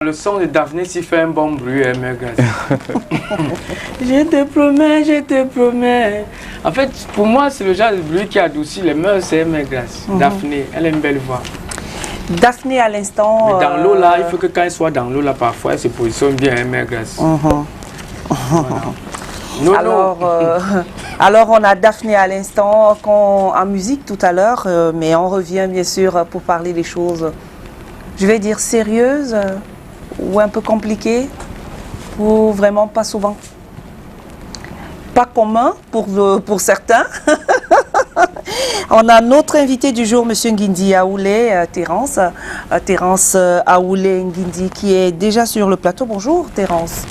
Le son de Daphné s'y fait un bon bruit, hein, mes gars. Je te promets, je te promets. En fait, pour moi, c'est le genre de bruit qui adoucit les mœurs, c'est mes gars. Daphné, elle a une belle voix. Daphné, à l'instant... Mais dans l'eau, là, il faut que quand elle soit dans l'eau, là, parfois, elle se positionne bien, hein, mes gars. Voilà. Alors, on a Daphné à l'instant, en musique tout à l'heure, mais on revient bien sûr pour parler des choses, je vais dire sérieuses ou un peu compliquées, ou vraiment pas souvent. Pas commun pour certains. On a notre invité du jour, M. Nguindi Aoulé, Terence Aoulé Nguindi, qui est déjà sur le plateau. Bonjour Terence.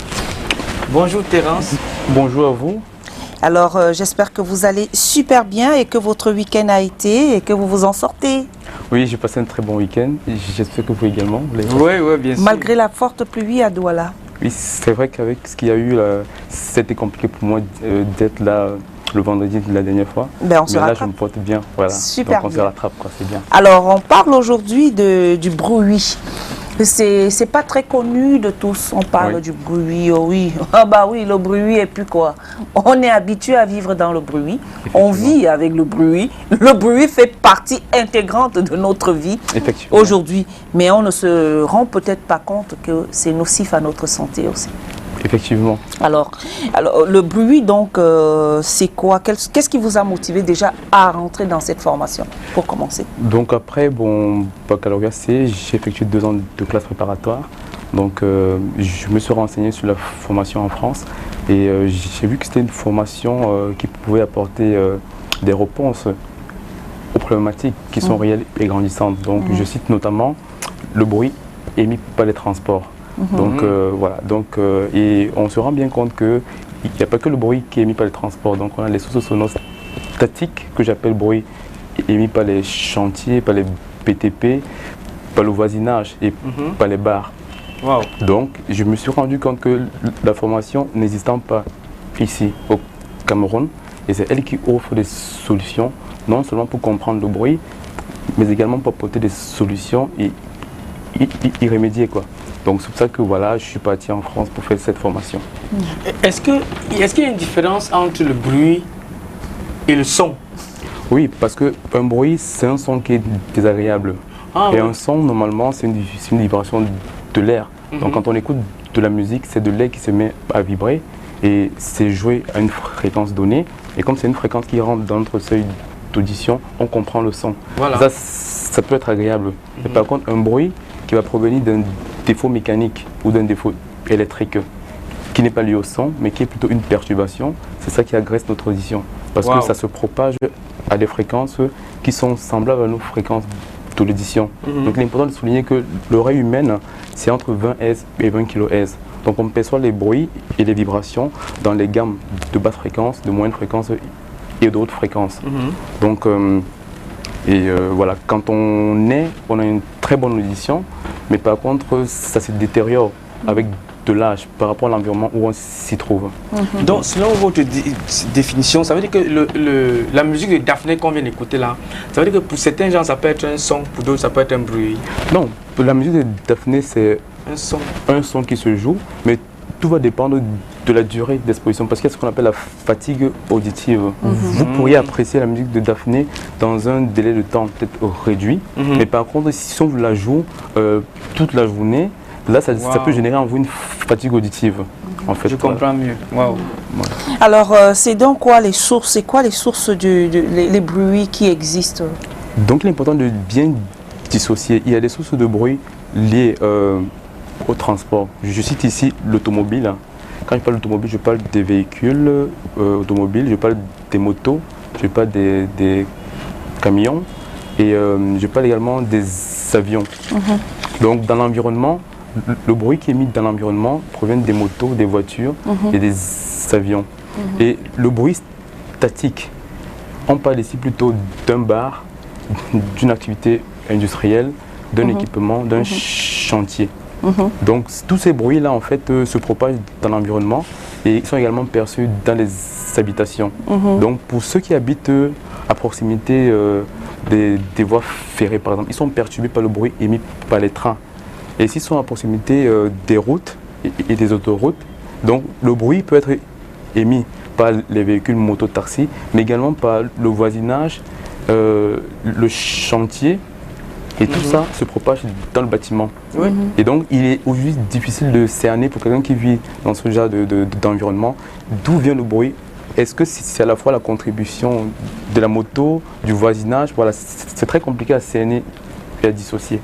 Bonjour Terence. Bonjour à vous. Alors, j'espère que vous allez super bien et que votre week-end a été et que vous vous en sortez. Oui, j'ai passé un très bon week-end. J'espère que vous également. Oui, bien sûr. Malgré la forte pluie à Douala. Oui, c'est vrai qu'avec ce qu'il y a eu, c'était compliqué pour moi d'être là le vendredi de la dernière fois. Ben, on se Mais là, rattrape. je me porte bien. Voilà. Super Donc on se bien. rattrape, quoi, c'est bien. Alors, on parle aujourd'hui du bruit. C'est pas très connu de tous. On parle Oui. du bruit, oh oui. Ah bah oui, le bruit et puis quoi. On est habitué à vivre dans le bruit. On vit avec le bruit. Le bruit fait partie intégrante de notre vie Effectivement. aujourd'hui. Mais on ne se rend peut-être pas compte que c'est nocif à notre santé aussi. Effectivement. Alors le bruit, donc, c'est quoi? Qu'est-ce qui vous a motivé déjà à rentrer dans cette formation, pour commencer? Donc après, bon, baccalauréat C, j'ai effectué 2 ans de classe préparatoire. Donc je me suis renseigné sur la formation en France et j'ai vu que c'était une formation qui pouvait apporter des réponses aux problématiques qui sont réelles et grandissantes. Donc je cite notamment le bruit émis par les transports. Donc voilà, et on se rend bien compte qu'il n'y a pas que le bruit qui est émis par les transports. Donc on a les sources sonores statiques que j'appelle bruit émis par les chantiers, par les BTP, par le voisinage et par les bars. Wow. Donc je me suis rendu compte que la formation n'existant pas ici au Cameroun, et c'est elle qui offre des solutions, non seulement pour comprendre le bruit, mais également pour apporter des solutions et y remédier, quoi. Donc c'est pour ça que voilà, je suis parti en France pour faire cette formation. Est-ce qu'il y a une différence entre le bruit et le son? Oui, parce qu'un bruit, c'est un son qui est désagréable. Ah, et oui. un son, normalement, c'est une vibration de l'air. Donc quand on écoute de la musique, c'est de l'air qui se met à vibrer et c'est joué à une fréquence donnée. Et comme c'est une fréquence qui rentre dans notre seuil d'audition, on comprend le son. Voilà. Ça peut être agréable. Mais par contre, un bruit qui va provenir d'un défaut mécanique ou d'un défaut électrique qui n'est pas lié au son, mais qui est plutôt une perturbation, c'est ça qui agresse notre audition. Parce que ça se propage à des fréquences qui sont semblables à nos fréquences de l'audition. Donc il est important de souligner que l'oreille humaine, c'est entre 20 Hz et 20 kHz. Donc on perçoit les bruits et les vibrations dans les gammes de basse fréquence, de moyenne fréquence et d'autres fréquences. Donc voilà, quand on a une très bonne audition, mais par contre ça se détériore avec de l'âge par rapport à l'environnement où on s'y trouve. Donc, selon votre définition, ça veut dire que la musique de Daphné qu'on vient d'écouter là, ça veut dire que pour certains gens ça peut être un son, pour d'autres ça peut être un bruit. Non, la musique de Daphné, c'est un son qui se joue, mais tout va dépendre de la durée d'exposition, parce qu'il y a ce qu'on appelle la fatigue auditive. Vous pourriez apprécier la musique de Daphné dans un délai de temps peut-être réduit, mais par contre, si on vous la joue toute la journée, là, ça peut générer en vous une fatigue auditive. En fait, Je comprends mieux. Wow. Alors, c'est donc quoi les sources? C'est quoi les sources les bruits qui existent? Donc, il est important de bien dissocier. Il y a des sources de bruit liées au transport. Je cite ici l'automobile. Quand je parle d'automobile, je parle des véhicules automobiles, je parle des motos, je parle des camions et je parle également des avions. Donc, dans l'environnement, le bruit qui est émis dans l'environnement provient des motos, des voitures et des avions. Et le bruit statique, on parle ici plutôt d'un bar, d'une activité industrielle, d'un équipement, d'un chantier. Donc tous ces bruits-là en fait se propagent dans l'environnement et ils sont également perçus dans les habitations. Donc pour ceux qui habitent à proximité des voies ferrées par exemple, ils sont perturbés par le bruit émis par les trains. Et s'ils sont à proximité des routes et des autoroutes, donc le bruit peut être émis par les véhicules moto-taxi, mais également par le voisinage, le chantier, et tout ça se propage dans le bâtiment. Oui. Et donc, il est aujourd'hui difficile de cerner pour quelqu'un qui vit dans ce genre d'environnement d'où vient le bruit. Est-ce que c'est à la fois la contribution de la moto, du voisinage? Voilà, c'est très compliqué à cerner et à dissocier.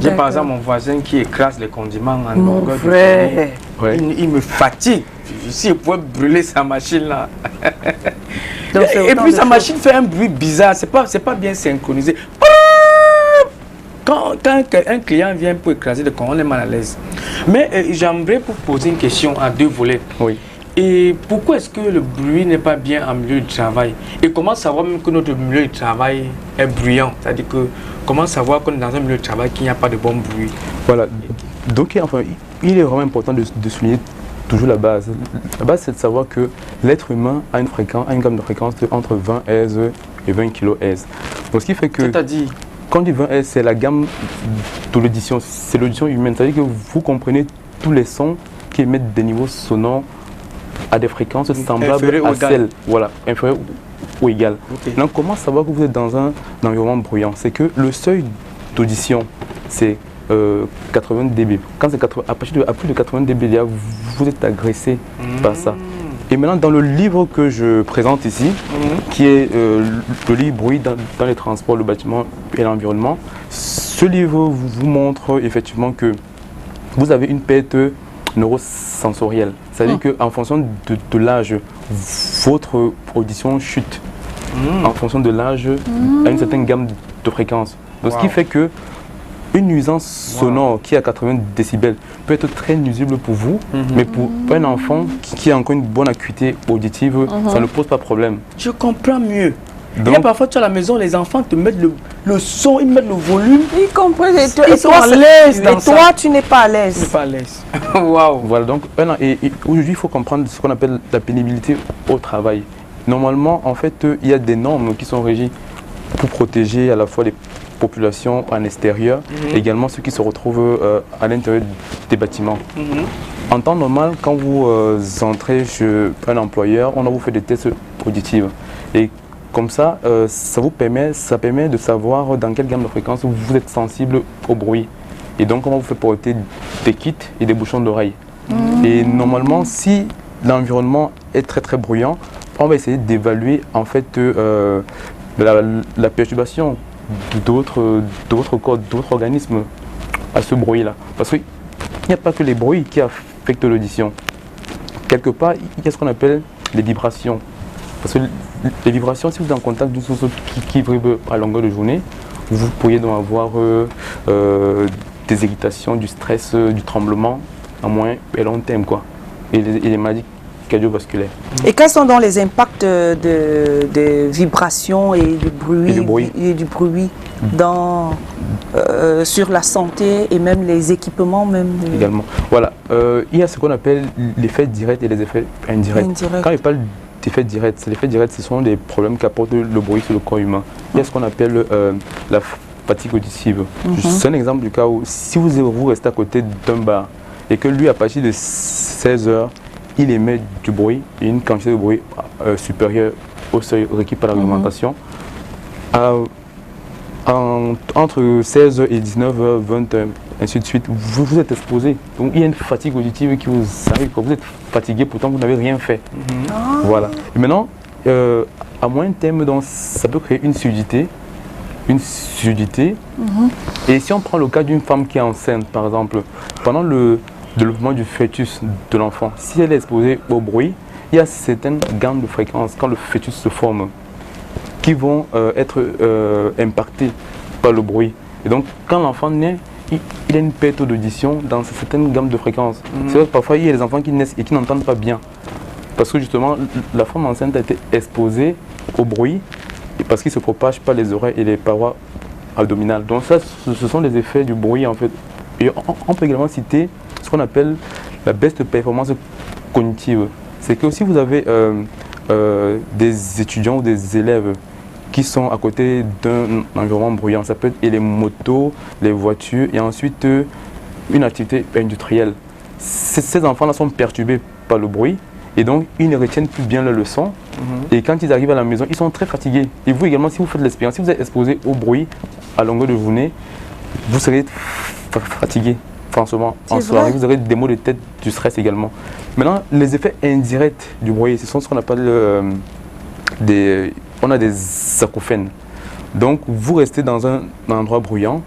J'ai par exemple mon voisin qui écrase les condiments en Mon longueur de frère. journée. Ouais. Il me fatigue. Si je pouvais brûler sa machine là. Donc, c'est Et autant puis de sa choses. machine fait un bruit bizarre. C'est pas bien synchronisé. Quand un client vient pour écraser le con, on est mal à l'aise. Mais j'aimerais vous poser une question à deux volets. Oui. Et pourquoi est-ce que le bruit n'est pas bien en milieu de travail? Et comment savoir même que notre milieu de travail est bruyant? C'est-à-dire que comment savoir qu'on est dans un milieu de travail qu'il n'y a pas de bon bruit? Voilà. Donc, enfin, il est vraiment important de souligner toujours la base. La base, c'est de savoir que l'être humain a une gamme de fréquences entre 20 Hz et 20 kHz. Donc, ce qui fait que... C'est-à-dire? Quand on dit 20 Hz, c'est la gamme de l'audition. C'est l'audition humaine. C'est-à-dire que vous comprenez tous les sons qui émettent des niveaux sonores à des fréquences semblables Inférieur à ou égal. celles, voilà, inférieures ou égales. Ok. Donc, comment savoir que vous êtes dans un environnement bruyant? C'est que le seuil d'audition, c'est 80 dB. Quand c'est à plus de 80 dB, là, vous êtes agressé par ça. Et maintenant, dans le livre que je présente ici, qui est le livre Bruit dans les transports, le bâtiment et l'environnement, ce livre vous montre effectivement que vous avez une perte neurosensorielle. C'est-à-dire qu'en fonction de l'âge, votre audition chute. En fonction de l'âge, à une certaine gamme de fréquences. Donc, ce qui fait que une nuisance sonore qui est à 80 décibels peut être très nuisible pour vous, mais pour un enfant qui a encore une bonne acuité auditive, ça ne pose pas de problème. Je comprends mieux. Donc- Il y a parfois, tu as à la maison, les enfants te mettent le son, ils mettent le volume. Ils comprennent. Et Ils sont à l'aise dans ça. toi, tu n'es pas à Je ne suis l'aise. pas à l'aise. Waouh. Voilà, donc et aujourd'hui, il faut comprendre ce qu'on appelle la pénibilité au travail. Normalement, en fait, il y a des normes qui sont régies pour protéger à la fois les populations en extérieur, également ceux qui se retrouvent à l'intérieur des bâtiments. En temps normal, quand vous entrez chez un employeur, on a vous fait des tests auditifs. Et comme ça, ça permet de savoir dans quelle gamme de fréquence vous êtes sensible au bruit. Et donc, on vous fait porter des kits et des bouchons d'oreille. Et normalement, si l'environnement est très très bruyant, on va essayer d'évaluer en fait la perturbation d'autres corps, d'autres organismes à ce bruit-là. Parce qu'il n'y a pas que les bruits qui affectent l'audition. Quelque part, il y a ce qu'on appelle les vibrations. Parce que les vibrations, si vous êtes en contact d'une source qui vibre à longueur de journée, vous pourriez donc avoir des irritations, du stress, du tremblement à moyen et long terme, quoi. Et les maladies cardiovasculaires. Et quels sont donc les impacts de vibrations et du bruit dans, sur la santé et même les équipements Également. Voilà. Il y a ce qu'on appelle l'effet direct et les effets indirects. Quand il parle d'effets directs, ce sont des problèmes qu'apporte le bruit sur le corps humain. Il y a ce qu'on appelle la fatigue auditive. C'est un exemple du cas où si vous restez à côté d'un bar et que lui, à partir de 16 heures, il émet du bruit et une quantité de bruit supérieure au seuil requis par la réglementation. Entre 16h et 19h, 20h, ainsi de suite, vous êtes exposé. Donc il y a une fatigue auditive qui vous arrive. Vous êtes fatigué, pourtant vous n'avez rien fait. Voilà. Et maintenant, à moyen terme, donc, ça peut créer une surdité. Et si on prend le cas d'une femme qui est enceinte, par exemple, pendant le développement du fœtus de l'enfant, si elle est exposée au bruit, il y a certaines gammes de fréquences quand le fœtus se forme qui vont être impactées par le bruit. Et donc, quand l'enfant naît, il a une perte d'audition dans certaines gammes de fréquences. C'est vrai que parfois, il y a des enfants qui naissent et qui n'entendent pas bien. Parce que justement, la femme enceinte a été exposée au bruit parce qu'il se propage par les oreilles et les parois abdominales. Donc ça, ce sont les effets du bruit en fait. Et on peut également citer ce qu'on appelle la baisse de performance cognitive. C'est que si vous avez des étudiants ou des élèves qui sont à côté d'un environnement bruyant. Ça peut être et les motos, les voitures et ensuite une activité industrielle. Ces enfants-là sont perturbés par le bruit et donc ils ne retiennent plus bien leurs leçons. Et quand ils arrivent à la maison, ils sont très fatigués. Et vous également, si vous faites l'expérience, si vous êtes exposé au bruit à longueur de journée, vous serez fatigué. Franchement, en soirée, vous aurez des maux de tête, du stress également. Maintenant, les effets indirects du bruit, ce sont ce qu'on appelle des acouphènes. Donc, vous restez dans un endroit bruyant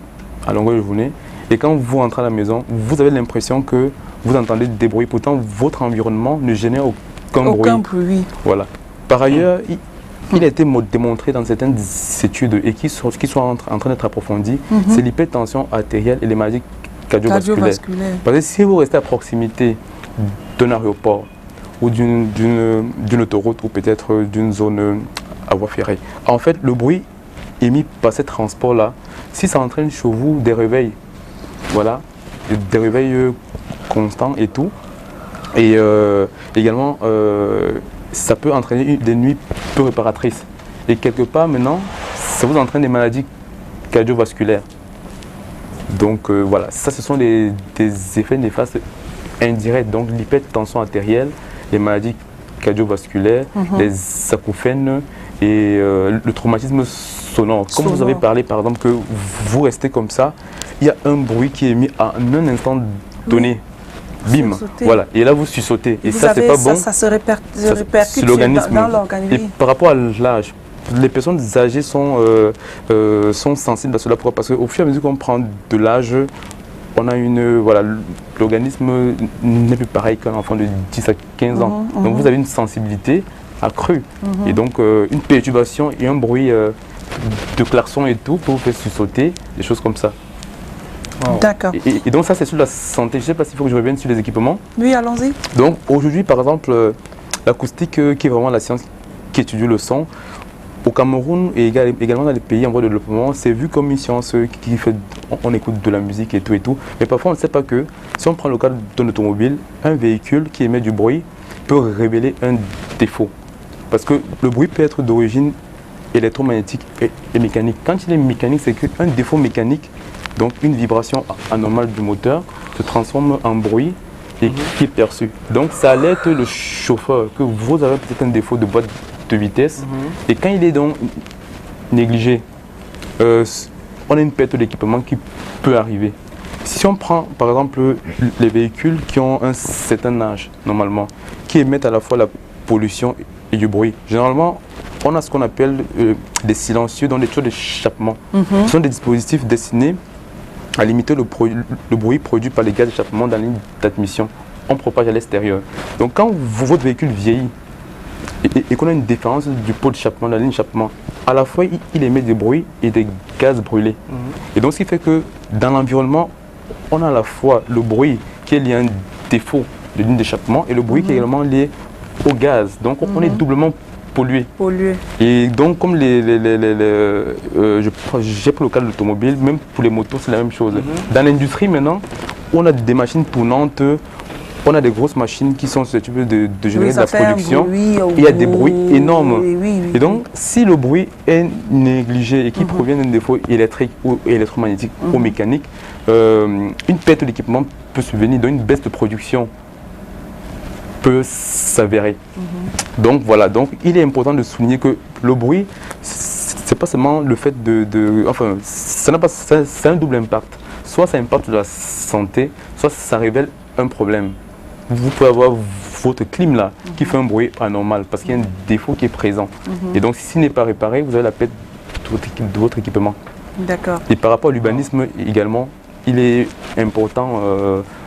à longueur de journée et quand vous rentrez à la maison, vous avez l'impression que vous entendez des bruits. Pourtant, votre environnement ne génère aucun bruit. Voilà. Par ailleurs, il a été démontré dans certaines études et qui sont en train d'être approfondies, c'est l'hypertension artérielle et les maladies cardiovasculaires. Parce que si vous restez à proximité d'un aéroport ou d'une autoroute ou peut-être d'une zone à voie ferrée, en fait, le bruit émis par ces transports-là, si ça entraîne chez vous des réveils, voilà, des réveils constants et tout, et également, ça peut entraîner des nuits peu réparatrices. Et quelque part maintenant, ça vous entraîne des maladies cardiovasculaires. Donc voilà, ça ce sont des effets néfastes indirects. Donc l'hypertension artérielle, les maladies cardiovasculaires, les acouphènes et le traumatisme sonore. Comme vous avez parlé par exemple que vous restez comme ça, il y a un bruit qui est émis à un instant donné. Bim, voilà, et là vous sursauter. Et ça, c'est pas bon. Ça se répercute dans l'organisme. Et par rapport à l'âge, les personnes âgées sont sensibles à cela. Pourquoi? Parce qu'au fur et à mesure qu'on prend de l'âge, on a voilà, l'organisme n'est plus pareil qu'un enfant de 10 à 15 ans. Donc vous avez une sensibilité accrue. Et donc une perturbation et un bruit de klaxon et tout peut vous faire sursauter, des choses comme ça. Wow. D'accord. Et donc ça c'est sur la santé. Je ne sais pas s'il faut que je revienne sur les équipements. Oui, allons-y. Donc aujourd'hui par exemple, l'acoustique qui est vraiment la science qui étudie le son, au Cameroun et également dans les pays en voie de développement, c'est vu comme une science qui fait, on écoute de la musique et tout. Mais parfois on ne sait pas que si on prend le cas d'un automobile, un véhicule qui émet du bruit peut révéler un défaut. Parce que le bruit peut être d'origine électromagnétique et mécanique. Quand il est mécanique, c'est qu'un défaut mécanique, donc une vibration anormale du moteur, se transforme en bruit et qui est perçu. Donc ça alerte le chauffeur que vous avez peut-être un défaut de boîte de vitesse et quand il est donc négligé, on a une perte d'équipement qui peut arriver. Si on prend par exemple les véhicules qui ont un certain âge normalement, qui émettent à la fois la pollution et du bruit, généralement on a ce qu'on appelle des silencieux, donc des tuyaux d'échappement. Ce sont des dispositifs destinés à limiter le bruit produit par les gaz d'échappement dans la ligne d'admission. On propage à l'extérieur. Donc quand votre véhicule vieillit et qu'on a une différence du pot d'échappement, de la ligne d'échappement, à la fois il émet des bruits et des gaz brûlés. Et donc ce qui fait que dans l'environnement, on a à la fois le bruit qui est lié à un défaut de ligne d'échappement et le bruit qui est également lié au gaz. Donc on est doublement pollué. Et donc comme j'ai pris le cas de l'automobile, même pour les motos c'est la même chose. Dans l'industrie maintenant, on a des machines tournantes, on a des grosses machines qui sont susceptibles de générer de la production. Il y a des bruits énormes. Et donc si le bruit est négligé et qui provient d'un défaut électrique ou électromagnétique ou mécanique, une perte d'équipement peut survenir, donc une baisse de production peut s'avérer. Donc voilà, donc il est important de souligner que le bruit, c'est pas seulement le fait enfin, c'est un double impact. Soit ça impacte la santé, soit ça révèle un problème. Vous pouvez avoir votre clim là qui fait un bruit anormal parce qu'il y a un défaut qui est présent. Et donc s'il n'est pas réparé, vous avez la perte de votre équipement. D'accord. Et par rapport à l'urbanisme également, il est important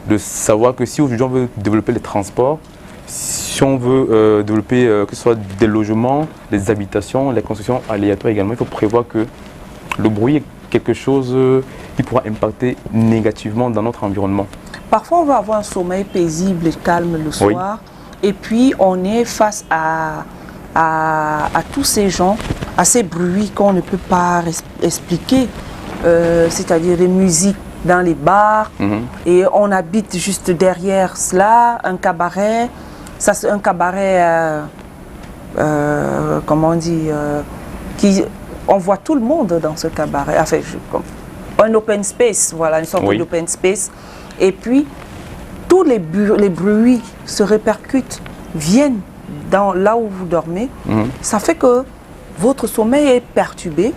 de savoir que si aujourd'hui on veut développer les transports, si on veut développer que ce soit des logements, des habitations, les constructions aléatoires également, il faut prévoir que le bruit est quelque chose qui pourra impacter négativement dans notre environnement. Parfois, on va avoir un sommeil paisible et calme le soir, et puis on est face à tous ces gens, à ces bruits qu'on ne peut pas expliquer, c'est-à-dire des musiques dans les bars, et on habite juste derrière cela, un cabaret, ça c'est un cabaret, comment on dit, on voit tout le monde dans ce cabaret. Enfin, un open space, voilà, une sorte d'open space. Et puis, tous les bruits se répercutent, viennent là où vous dormez. Ça fait que votre sommeil est perturbé.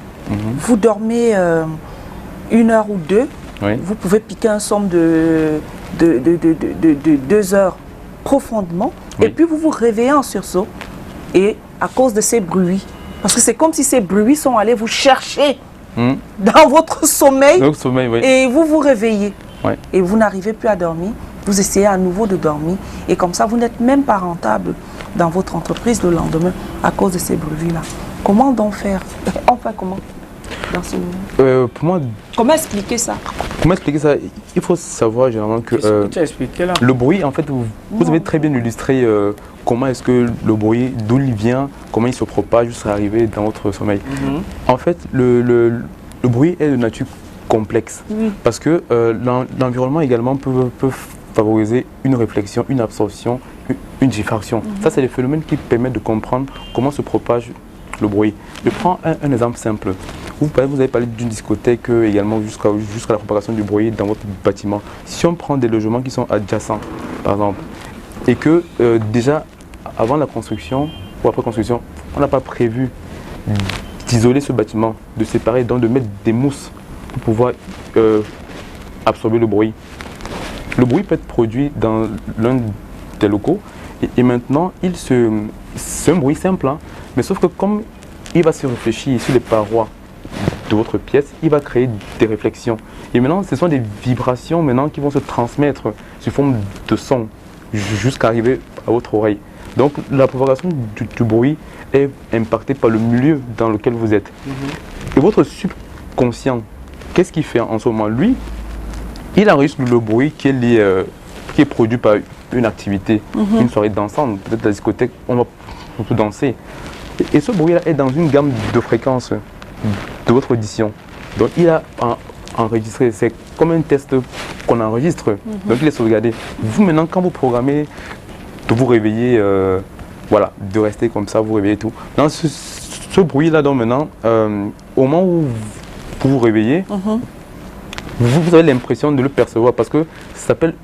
Vous dormez 1 heure ou 2. Vous pouvez piquer un somme de 2 heures profondément. Et puis, vous vous réveillez en sursaut. Et à cause de ces bruits, parce que c'est comme si ces bruits sont allés vous chercher dans votre sommeil, et vous vous réveillez. Et vous n'arrivez plus à dormir. Vous essayez à nouveau de dormir. Et comme ça, vous n'êtes même pas rentable dans votre entreprise le lendemain à cause de ces bruits-là. Comment donc faire? Enfin, comment dans ce moment? Pour moi, comment expliquer ça? Comment expliquer ça? Il faut savoir généralement que tu as expliqué là. Le bruit, en fait, vous avez très bien illustré comment est-ce que le bruit, d'où il vient, comment il se propage jusqu'à arriver dans votre sommeil. En fait, le bruit est de nature complexe parce que l'environnement également peut favoriser une réflexion, une absorption, une diffraction. Ça, c'est les phénomènes qui permettent de comprendre comment se propage le bruit. Je prends un exemple simple. Vous avez parlé d'une discothèque également jusqu'à la propagation du bruit dans votre bâtiment. Si on prend des logements qui sont adjacents, par exemple, et que déjà avant la construction ou après construction, on n'a pas prévu d'isoler ce bâtiment, de séparer, donc de mettre des mousses pour pouvoir absorber le bruit. Le bruit peut être produit dans l'un des locaux et maintenant c'est un bruit simple, hein, mais sauf que comme il va se réfléchir sur les parois de votre pièce, il va créer des réflexions. Et maintenant, ce sont des vibrations maintenant qui vont se transmettre sous forme de son jusqu'à arriver à votre oreille. Donc la propagation du bruit est impactée par le milieu dans lequel vous êtes. Et votre subconscient, qu'est-ce qu'il fait en ce moment? Lui, il enregistre le bruit qui est produit par une activité, une soirée dansante, peut-être la discothèque, on va danser. Et ce bruit-là est dans une gamme de fréquences de votre audition. Donc il a enregistré, c'est comme un test qu'on enregistre, donc il est sauvegardé. Vous maintenant, quand vous programmez de vous réveiller, voilà, de rester comme ça, vous réveillez tout. Dans ce bruit-là, donc maintenant, au moment où vous vous réveillez, vous avez l'impression de le percevoir parce que ça s'appelle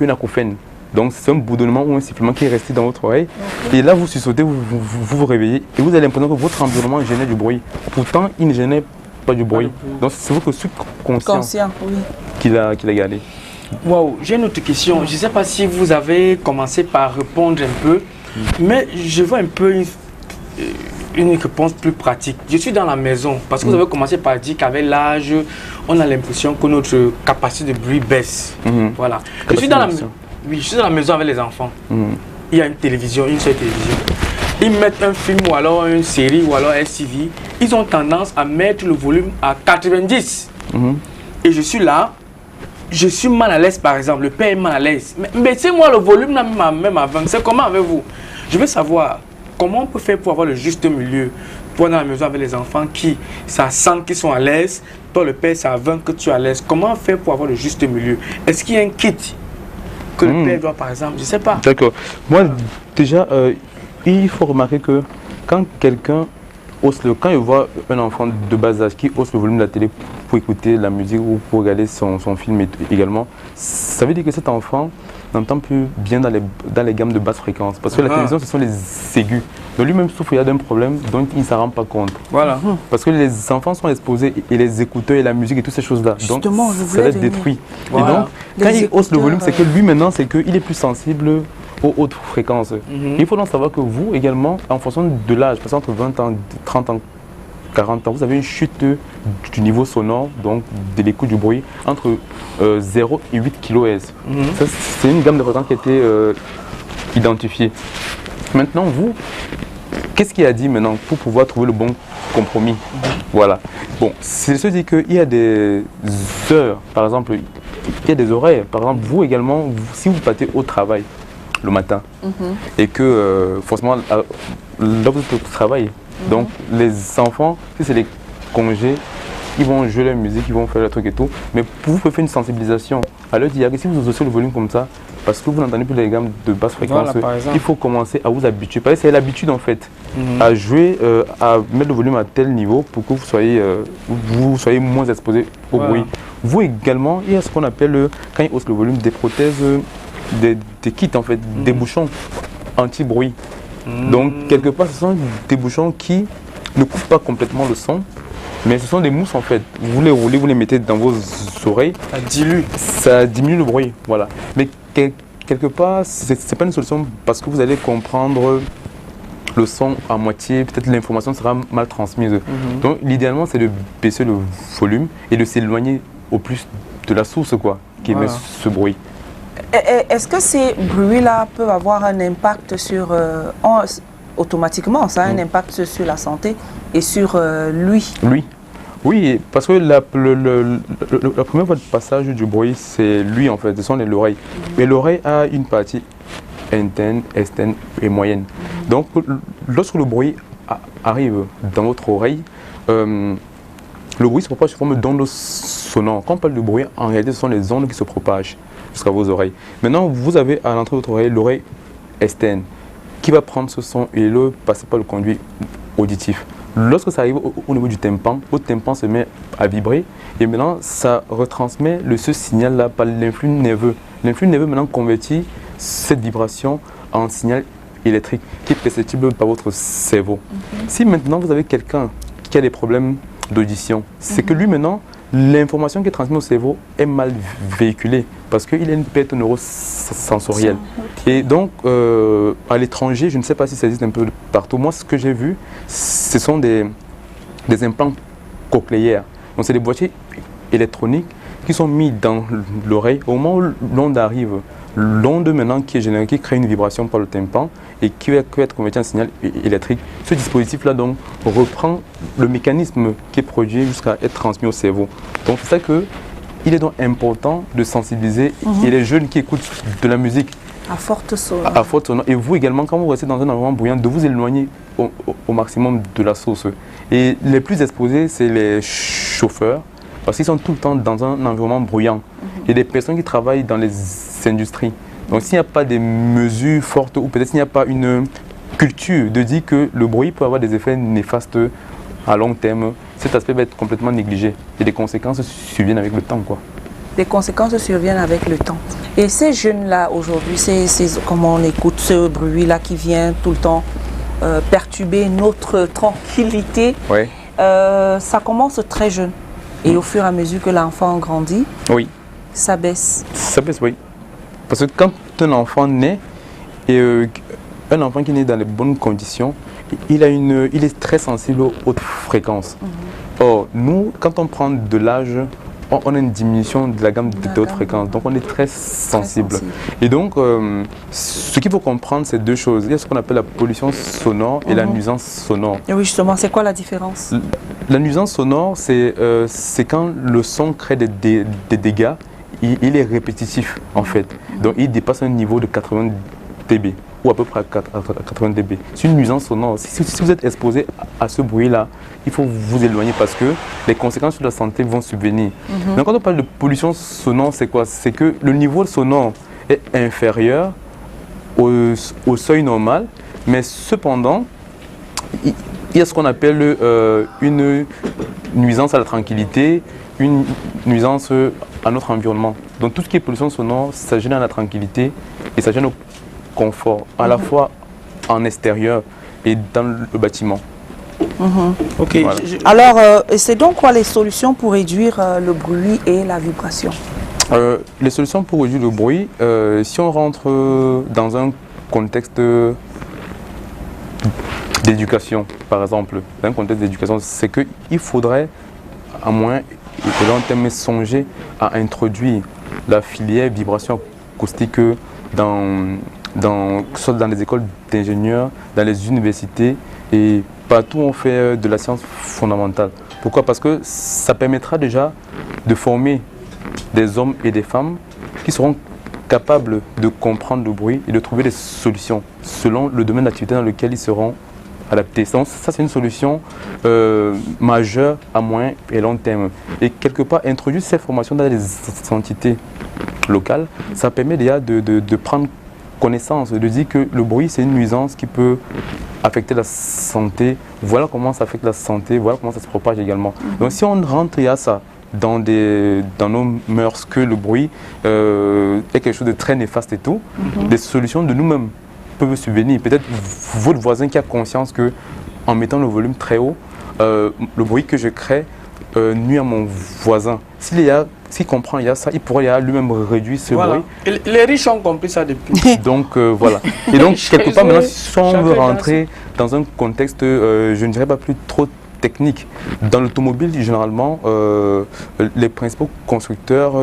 une acouphène. Donc c'est un bourdonnement ou un sifflement qui est resté dans votre oreille. Et là vous sursauttez, vous réveillez et vous avez l'impression que votre environnement gênait du bruit. Pourtant il ne gênait pas du bruit. Donc c'est votre subconscient qu'il a gardé. Waouh, j'ai une autre question. Je ne sais pas si vous avez commencé par répondre un peu, mais je vois un peu une réponse plus pratique. Je suis dans la maison parce que vous avez commencé par dire qu'avec l'âge, on a l'impression que notre capacité de bruit baisse. Voilà. Je suis dans la maison avec les enfants. Il y a une télévision, une seule télévision. Ils mettent un film ou alors une série ou alors un STV. Ils ont tendance à mettre le volume à 90. Et je suis là. Je suis mal à l'aise par exemple. Le père est mal à l'aise. Mais c'est moi le volume là, même à 20. C'est comment avec vous? Je veux savoir comment on peut faire pour avoir le juste milieu. Pour dans la maison avec les enfants qui, ça sent qu'ils sont à l'aise. Toi le père, ça à 20 que tu es à l'aise. Comment faire pour avoir le juste milieu? Est-ce qu'il y a un kit que le père doit par exemple? Je ne sais pas. D'accord. Moi déjà, il faut remarquer que quand quelqu'un quand il voit un enfant de bas âge qui hausse le volume de la télé pour écouter la musique ou pour regarder son film également, ça veut dire que cet enfant n'entend plus bien dans les gammes de basse fréquence. Parce que la télévision, ce sont les aigus. Donc lui-même souffre d'un problème dont il ne s'en rend pas compte. Voilà. Parce que les enfants sont exposés et les écouteurs et la musique et toutes ces choses-là. Donc ça les détruit. Voilà. Et donc, quand il hausse le volume, c'est que lui maintenant, c'est qu'il est plus sensible aux hautes fréquences. Il faut donc savoir que vous également, en fonction de l'âge, par exemple entre 20 ans, 30 ans, 40 ans, vous avez une chute du niveau sonore, donc de l'écoute du bruit, entre 0 et 8 kHz. C'est une gamme de fréquences qui a été identifiée. Maintenant, vous, qu'est-ce qu'il a dit maintenant pour pouvoir trouver le bon compromis? Voilà. Bon, c'est se dire qu'il y a des heures, par exemple, il y a des horaires. Par exemple, vous également, si vous partez au travail le matin et que forcément, là vous êtes au travail, donc les enfants, si c'est les congés, ils vont jouer la musique, ils vont faire le truc et tout, mais vous pouvez faire une sensibilisation à leur dire que si vous osez le volume comme ça, parce que vous n'entendez plus les gammes de basse fréquence, Voilà, par exemple. il faut commencer à vous habituer. Parce que c'est l'habitude en fait, à jouer, à mettre le volume à tel niveau pour que vous soyez moins exposé au Voilà. bruit. Vous également, il y a ce qu'on appelle, quand il hausse le volume, des prothèses, des kits en fait, des bouchons anti-bruit. Donc quelque part, ce sont des bouchons qui ne couvrent pas complètement le son, mais ce sont des mousses en fait. Vous les roulez, vous les mettez dans vos oreilles. Ça dilue. Ça diminue le bruit, voilà. Mais quelque part, c'est pas une solution parce que vous allez comprendre le son à moitié, peut-être l'information sera mal transmise. Donc l'idéalement, c'est de baisser le volume et de s'éloigner au plus de la source quoi, qui émet ce bruit. Est-ce que ces bruits-là peuvent avoir un impact sur, automatiquement, ça a un impact sur la santé et sur lui? Oui, parce que la première fois de passage du bruit, c'est lui en fait, ce sont l'oreille. Mais l'oreille a une partie interne, externe et moyenne. Donc lorsque le bruit arrive dans votre oreille, le bruit se propage sous forme d'ondes sonores. Quand on parle de bruit, en réalité, ce sont les ondes qui se propagent jusqu'à vos oreilles. Maintenant, vous avez à l'entrée de votre oreille l'oreille externe qui va prendre ce son et le passer par le conduit auditif. Lorsque ça arrive au niveau du tympan, votre tympan se met à vibrer et maintenant ça retransmet ce signal-là par l'influx nerveux. L'influx nerveux maintenant convertit cette vibration en signal électrique qui est perceptible par votre cerveau. Si maintenant vous avez quelqu'un qui a des problèmes d'audition, c'est que lui maintenant, l'information qui est transmise au cerveau est mal véhiculée parce qu'il a une perte neurosensorielle. Et donc, à l'étranger, je ne sais pas si ça existe un peu partout. Moi, ce que j'ai vu, ce sont des implants cochléaires. Donc, c'est des boîtiers électroniques qui sont mis dans l'oreille. Au moment où l'onde arrive, l'onde maintenant qui est générée, qui crée une vibration par le tympan et qui va être convertie en signal électrique. Ce dispositif-là donc reprend le mécanisme qui est produit jusqu'à être transmis au cerveau. Donc c'est ça que il est donc important de sensibiliser et les jeunes qui écoutent de la musique à forte sonore. À forte sonore. Et vous également, quand vous restez dans un environnement bruyant, de vous éloigner au maximum de la source. Et les plus exposés, c'est les chauffeurs, parce qu'ils sont tout le temps dans un environnement bruyant. Et des personnes qui travaillent dans les industries. Donc s'il n'y a pas des mesures fortes, ou peut-être s'il n'y a pas une culture de dire que le bruit peut avoir des effets néfastes à long terme, cet aspect va être complètement négligé. Et des conséquences surviennent avec le temps, quoi. Les conséquences surviennent avec le temps. Et ces jeunes-là, aujourd'hui, comment on écoute ce bruit-là qui vient tout le temps perturber notre tranquillité, Ouais. Ça commence très jeune. Et au fur et à mesure que l'enfant grandit, Oui. ça baisse. Ça baisse, oui. Parce que quand un enfant naît, et un enfant qui naît dans les bonnes conditions, il est très sensible aux hautes fréquences. Or, nous, quand on prend de l'âge, on a une diminution de la gamme de haute fréquence, donc on est très sensible. Et donc, ce qu'il faut comprendre, c'est deux choses. Il y a ce qu'on appelle la pollution sonore et la nuisance sonore. Et oui, justement, c'est quoi la différence? La nuisance sonore, c'est quand le son crée des dégâts, il est répétitif en fait. Donc il dépasse un niveau de 80 dB ou à peu près à 80 dB. C'est une nuisance sonore. Si vous êtes exposé à ce bruit-là, il faut vous éloigner parce que les conséquences sur la santé vont subvenir. Mais quand on parle de pollution sonore, c'est quoi? C'est que le niveau sonore est inférieur au seuil normal, mais cependant, il y a ce qu'on appelle une nuisance à la tranquillité, une nuisance à notre environnement. Donc tout ce qui est pollution sonore, ça gêne à la tranquillité et ça gêne au confort, à la fois en extérieur et dans le bâtiment. Ok. Voilà. Alors, c'est donc quoi les solutions pour réduire le bruit et la vibration? Les solutions pour réduire le bruit, si on rentre dans un contexte d'éducation, par exemple, dans un contexte d'éducation, c'est qu'il faudrait, à moins et long terme, songer à introduire la filière vibration acoustique que ce soit dans les écoles d'ingénieurs, dans les universités et partout où on fait de la science fondamentale. Pourquoi? Parce que ça permettra déjà de former des hommes et des femmes qui seront capables de comprendre le bruit et de trouver des solutions selon le domaine d'activité dans lequel ils seront adapter. Donc, ça, c'est une solution majeure à moyen et long terme. Et quelque part, introduire ces formations dans les entités locales, ça permet déjà de prendre connaissance, de dire que le bruit, c'est une nuisance qui peut affecter la santé. Voilà comment ça affecte la santé, voilà comment ça se propage également. Donc, si on rentre à ça dans nos mœurs, que le bruit est quelque chose de très néfaste et tout, des solutions de nous-mêmes peuvent subvenir. Peut-être votre voisin qui a conscience que en mettant le volume très haut, le bruit que je crée nuit à mon voisin. S'il comprend il y a ça, il pourrait lui-même réduire ce bruit. Et les riches ont compris ça depuis. Donc voilà. Et donc quelque part maintenant, si on veut rentrer dans un contexte, je ne dirais pas plus trop technique. Dans l'automobile, généralement, les principaux constructeurs,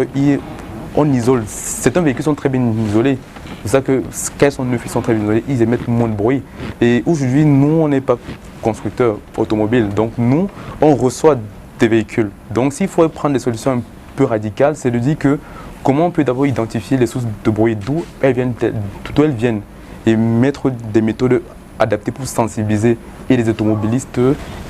on isole. Certains véhicules sont très bien isolés. C'est ça que quand ils sont neufs, ils sont très bien isolés, ils émettent moins de bruit. Et aujourd'hui, nous, on n'est pas constructeurs automobiles. Donc nous, on reçoit des véhicules. Donc s'il faut prendre des solutions un peu radicales, c'est de dire que comment on peut d'abord identifier les sources de bruit, d'où elles viennent, et mettre des méthodes adaptées pour sensibiliser et les automobilistes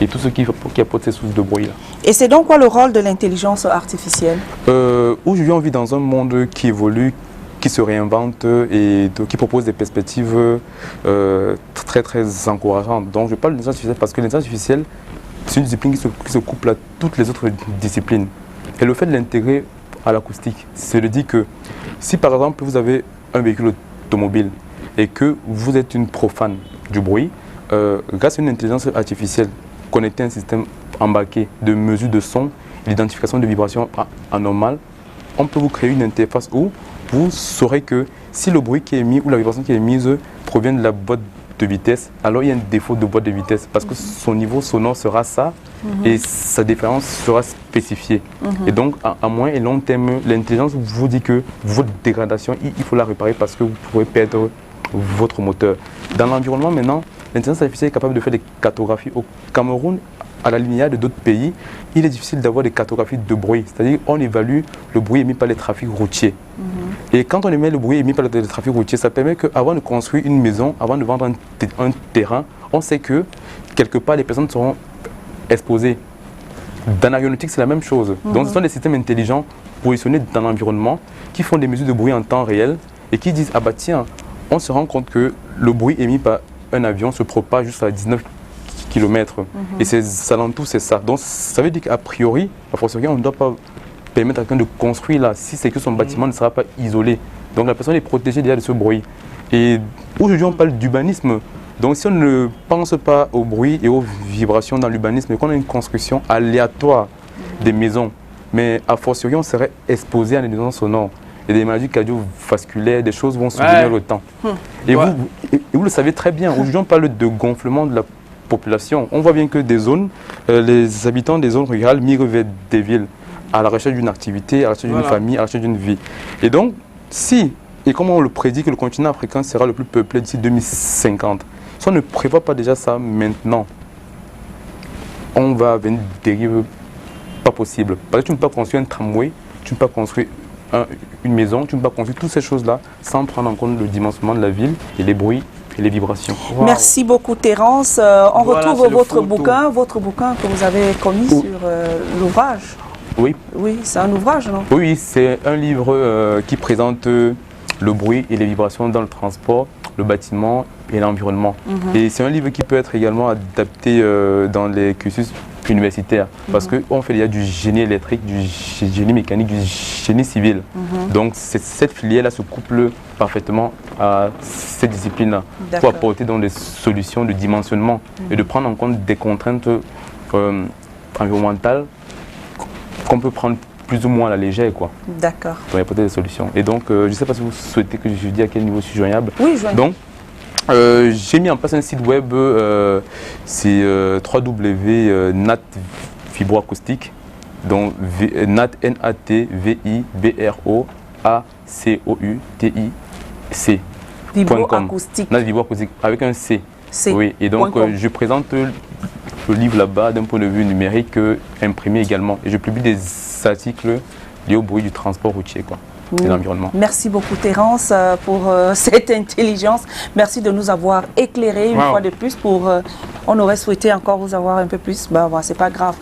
et tous ceux qui apportent ces sources de bruit là. Et c'est donc quoi le rôle de l'intelligence artificielle? Aujourd'hui, on vit dans un monde qui évolue, qui se réinvente et qui propose des perspectives très très encourageantes. Donc je parle d'intelligence artificielle parce que l'intelligence artificielle, c'est une discipline qui se couple à toutes les autres disciplines. Et le fait de l'intégrer à l'acoustique, c'est de dire que si par exemple vous avez un véhicule automobile et que vous êtes une profane du bruit, grâce à une intelligence artificielle connectée à un système embarqué de mesure de son et d'identification de vibrations anormales, on peut vous créer une interface où vous saurez que si le bruit qui est émis ou la vibration qui est émise provient de la boîte de vitesse, alors il y a un défaut de boîte de vitesse parce que son niveau sonore sera ça et sa différence sera spécifiée. Et donc à moyen et long terme, l'intelligence vous dit que votre dégradation, il faut la réparer parce que vous pourrez perdre votre moteur. Dans l'environnement maintenant, l'intelligence artificielle est capable de faire des cartographies. Au Cameroun, à la linéaire de d'autres pays, il est difficile d'avoir des cartographies de bruit. C'est-à-dire qu'on évalue le bruit émis par les trafics routiers. Et quand on émet le bruit émis par les trafics routiers, ça permet qu'avant de construire une maison, avant de vendre un terrain, on sait que quelque part les personnes seront exposées. Dans l'aéronautique, c'est la même chose. Donc ce sont des systèmes intelligents positionnés dans l'environnement qui font des mesures de bruit en temps réel et qui disent, ah bah tiens, on se rend compte que le bruit émis par un avion se propage jusqu'à 19 km. Et ces alentours, c'est ça. Donc ça veut dire qu'à priori, on ne doit pas permettre à quelqu'un de construire là, si c'est que son bâtiment ne sera pas isolé. Donc la personne est protégée déjà de ce bruit. Et aujourd'hui, on parle d'urbanisme. Donc si on ne pense pas au bruit et aux vibrations dans l'urbanisme, et qu'on a une construction aléatoire des maisons, mais a fortiori, on serait exposé à des nuisances sonores. Et des maladies cardiovasculaires, des choses vont subvenir le temps. Et vous le savez très bien, aujourd'hui on parle de gonflement de la population. On voit bien que des zones, les habitants des zones rurales migrent vers des villes, à la recherche d'une activité, à la recherche d'une famille, à la recherche d'une vie. Et donc, et comme on le prédit que le continent africain sera le plus peuplé d'ici 2050, si on ne prévoit pas déjà ça maintenant, on va vers une dérive pas possible. Parce que tu ne peux pas construire un tramway, tu ne peux pas construire une maison, tu ne peux pas construire toutes ces choses-là sans prendre en compte le dimensionnement de la ville et les bruits et les vibrations. Merci beaucoup Terence. On retrouve votre bouquin que vous avez commis sur l'ouvrage. Oui. Oui, c'est un ouvrage, non? Oui, c'est un livre qui présente le bruit et les vibrations dans le transport, le bâtiment et l'environnement. Et c'est un livre qui peut être également adapté dans les cursus universitaires parce qu'on fait déjà du génie électrique, du génie mécanique, du génie civil. Donc cette filière-là se couple parfaitement à cette discipline-là pour apporter donc des solutions de dimensionnement et de prendre en compte des contraintes environnementales qu'on peut prendre plus ou moins à la légère, quoi. D'accord. Pour apporter des solutions. Et donc, je ne sais pas si vous souhaitez que je dise à quel niveau je suis joignable. Oui, joignable. Donc, j'ai mis en place un site web, c'est www.nat Vibroacoustique, donc Nat N-A-T-V-I-B-R-O-A-C-O-U-T-I-C. Vibroacoustique. Nat Vibroacoustique, avec un C. C. Oui, et donc je présente le livre là-bas d'un point de vue numérique, imprimé également. Et je publie des articles liés au bruit du transport routier, quoi. Et l'environnement. Merci beaucoup Terence pour cette intelligence. Merci de nous avoir éclairés une fois de plus pour on aurait souhaité encore vous avoir un peu plus. Ben, bon, c'est pas grave.